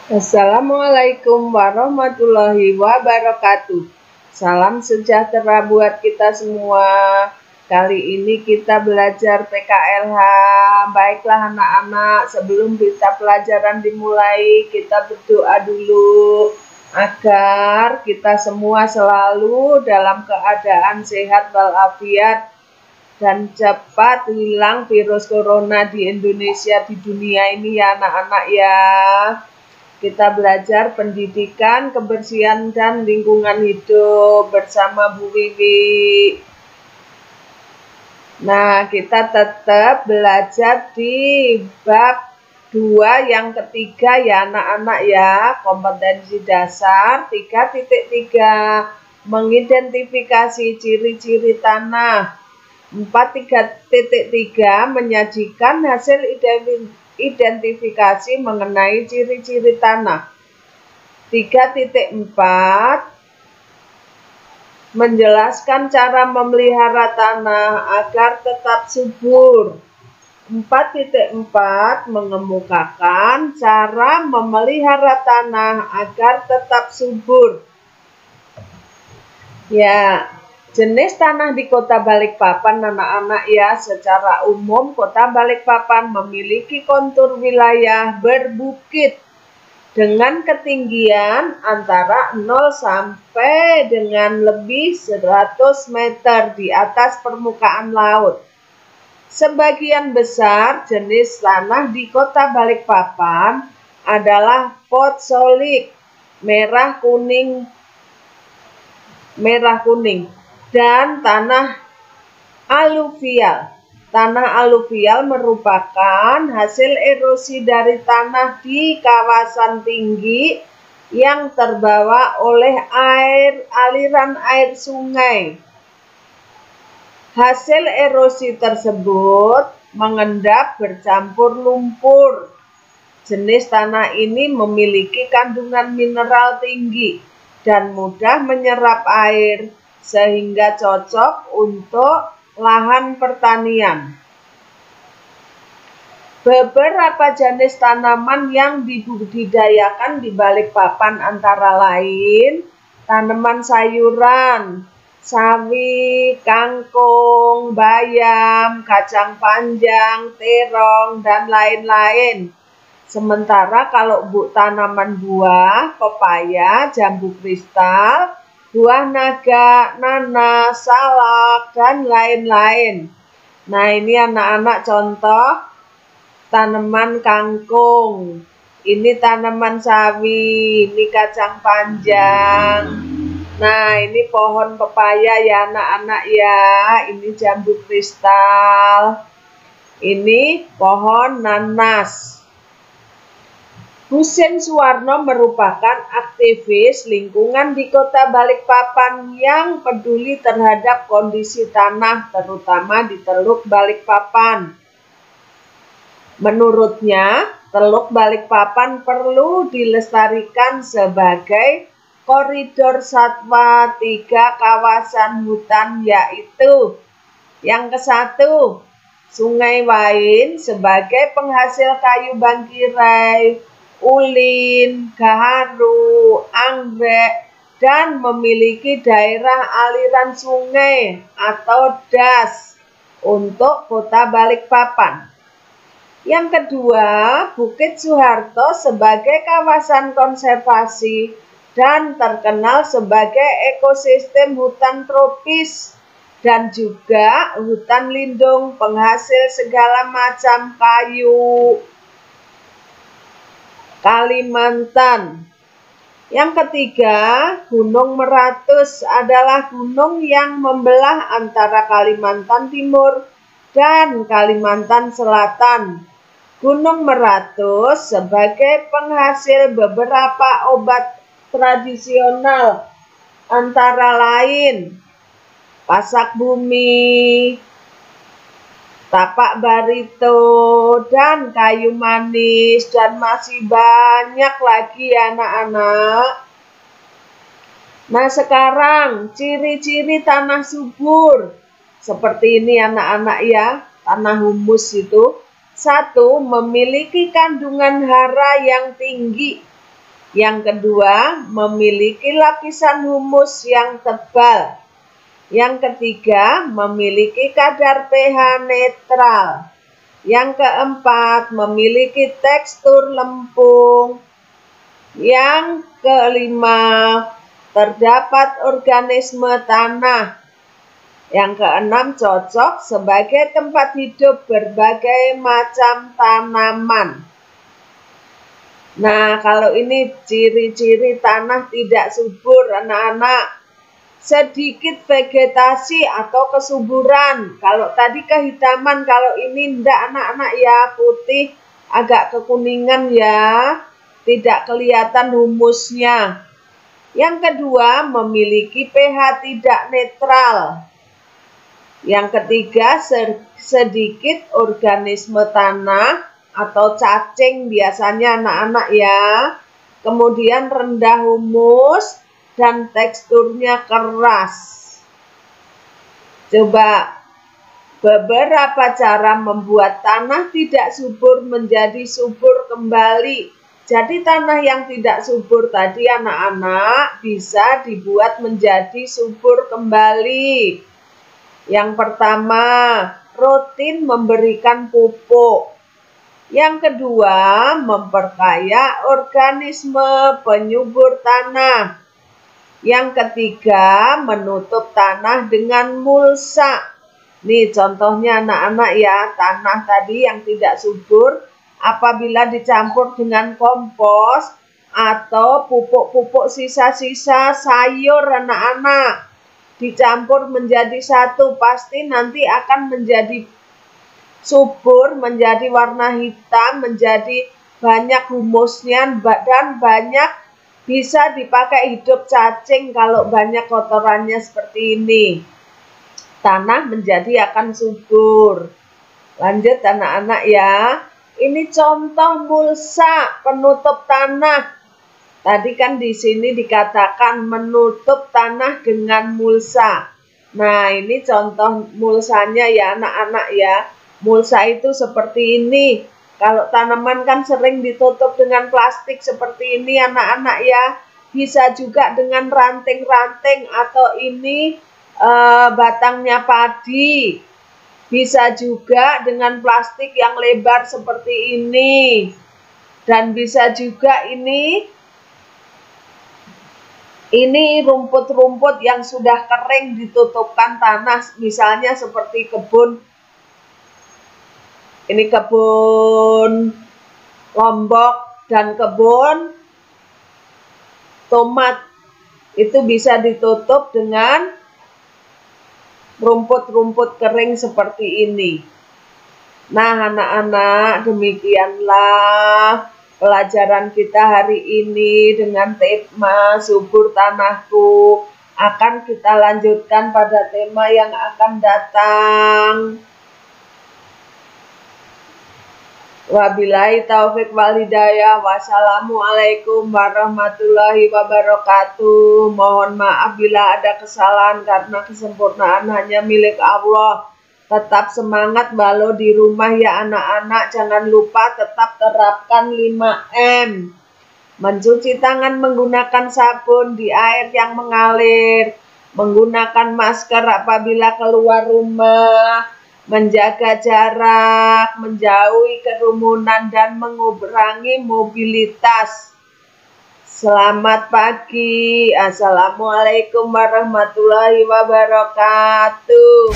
Assalamualaikum warahmatullahi wabarakatuh. Salam sejahtera buat kita semua. Kali ini kita belajar PKLH. Baiklah anak-anak, sebelum kita pelajaran dimulai, kita berdoa dulu agar kita semua selalu dalam keadaan sehat walafiat dan cepat hilang virus corona di Indonesia, di dunia ini ya anak-anak ya. Kita belajar pendidikan, kebersihan, dan lingkungan hidup bersama Bu Wiwi. Nah, kita tetap belajar di bab 2 yang ketiga ya anak-anak ya. Kompetensi dasar 3.3. Mengidentifikasi ciri-ciri tanah. 4.3 menyajikan hasil identifikasi mengenai ciri-ciri tanah. 3.4 menjelaskan cara memelihara tanah agar tetap subur. 4.4 mengemukakan cara memelihara tanah agar tetap subur. Ya, jenis tanah di Kota Balikpapan anak-anak ya, secara umum Kota Balikpapan memiliki kontur wilayah berbukit dengan ketinggian antara 0 sampai dengan lebih 100 meter di atas permukaan laut. Sebagian besar jenis tanah di Kota Balikpapan adalah potsolik, merah kuning, dan tanah aluvial. Tanah aluvial merupakan hasil erosi dari tanah di kawasan tinggi yang terbawa oleh aliran air sungai. Hasil erosi tersebut mengendap bercampur lumpur. Jenis tanah ini memiliki kandungan mineral tinggi dan mudah menyerap air sehingga cocok untuk lahan pertanian. Beberapa jenis tanaman yang dibudidayakan di Balikpapan antara lain tanaman sayuran, sawi, kangkung, bayam, kacang panjang, terong, dan lain-lain. Sementara kalau tanaman buah, pepaya, jambu kristal, buah naga, nanas, salak, dan lain-lain. Nah, ini anak-anak contoh tanaman kangkung. Ini tanaman sawi, ini kacang panjang. Nah, ini pohon pepaya ya anak-anak ya. Ini jambu kristal. Ini pohon nanas. Husin Suwarno merupakan aktivis lingkungan di Kota Balikpapan yang peduli terhadap kondisi tanah, terutama di Teluk Balikpapan. Menurutnya, Teluk Balikpapan perlu dilestarikan sebagai koridor satwa 3 kawasan hutan, yaitu yang ke-1, Sungai Wain sebagai penghasil kayu bangkirai, ulin, gaharu, anggrek, dan memiliki daerah aliran sungai atau das untuk Kota Balikpapan. Yang kedua, Bukit Soeharto sebagai kawasan konservasi dan terkenal sebagai ekosistem hutan tropis dan juga hutan lindung penghasil segala macam kayu. Kalimantan. Yang ketiga, Gunung Meratus adalah gunung yang membelah antara Kalimantan Timur dan Kalimantan Selatan. Gunung Meratus sebagai penghasil beberapa obat tradisional antara lain pasak bumi, tapak barito, dan kayu manis, dan masih banyak lagi anak-anak. Nah, sekarang ciri-ciri tanah subur seperti ini anak-anak ya, tanah humus itu. 1. Memiliki kandungan hara yang tinggi. Yang kedua, memiliki lapisan humus yang tebal. Yang ketiga, memiliki kadar pH netral. Yang keempat, memiliki tekstur lempung. Yang kelima, terdapat organisme tanah. Yang keenam, cocok sebagai tempat hidup berbagai macam tanaman. Nah, kalau ini ciri-ciri tanah tidak subur, anak-anak. Sedikit vegetasi atau kesuburan. Kalau tadi kehitaman, kalau ini enggak, anak-anak ya, putih, agak kekuningan ya. Tidak kelihatan humusnya. Yang kedua, memiliki pH tidak netral. Yang ketiga, sedikit organisme tanah atau cacing biasanya anak-anak ya. Kemudian rendah humus dan teksturnya keras. Coba beberapa cara membuat tanah tidak subur menjadi subur kembali. Jadi tanah yang tidak subur tadi anak-anak bisa dibuat menjadi subur kembali. Yang pertama, rutin memberikan pupuk. Yang kedua, memperkaya organisme penyubur tanah. Yang ketiga, menutup tanah dengan mulsa. Nih contohnya anak-anak ya, tanah tadi yang tidak subur apabila dicampur dengan kompos atau pupuk-pupuk sisa-sisa sayur anak-anak. Dicampur menjadi satu, pasti nanti akan menjadi subur, menjadi warna hitam, menjadi banyak humusnya dan banyak bisa dipakai hidup cacing kalau banyak kotorannya seperti ini. Tanah menjadi akan subur. Lanjut anak-anak ya. Ini contoh mulsa penutup tanah. Tadi kan di sini dikatakan menutup tanah dengan mulsa. Nah, ini contoh mulsanya ya anak-anak ya. Mulsa itu seperti ini. Kalau tanaman kan sering ditutup dengan plastik seperti ini anak-anak ya. Bisa juga dengan ranting-ranting atau ini batangnya padi. Bisa juga dengan plastik yang lebar seperti ini. Dan bisa juga ini rumput-rumput yang sudah kering ditutupkan tanah. Misalnya seperti kebun. Ini kebun lombok dan kebun tomat. Itu bisa ditutup dengan rumput-rumput kering seperti ini. Nah, anak-anak, demikianlah pelajaran kita hari ini dengan tema subur tanahku. Akan kita lanjutkan pada tema yang akan datang. Wabillahi taufik wal hidayah. Wassalamualaikum warahmatullahi wabarakatuh. Mohon maaf bila ada kesalahan karena kesempurnaan hanya milik Allah. Tetap semangat walau di rumah ya anak-anak. Jangan lupa tetap terapkan 5M. Mencuci tangan menggunakan sabun di air yang mengalir. Menggunakan masker apabila keluar rumah. Menjaga jarak, menjauhi kerumunan, dan mengurangi mobilitas. Selamat pagi. Assalamualaikum warahmatullahi wabarakatuh.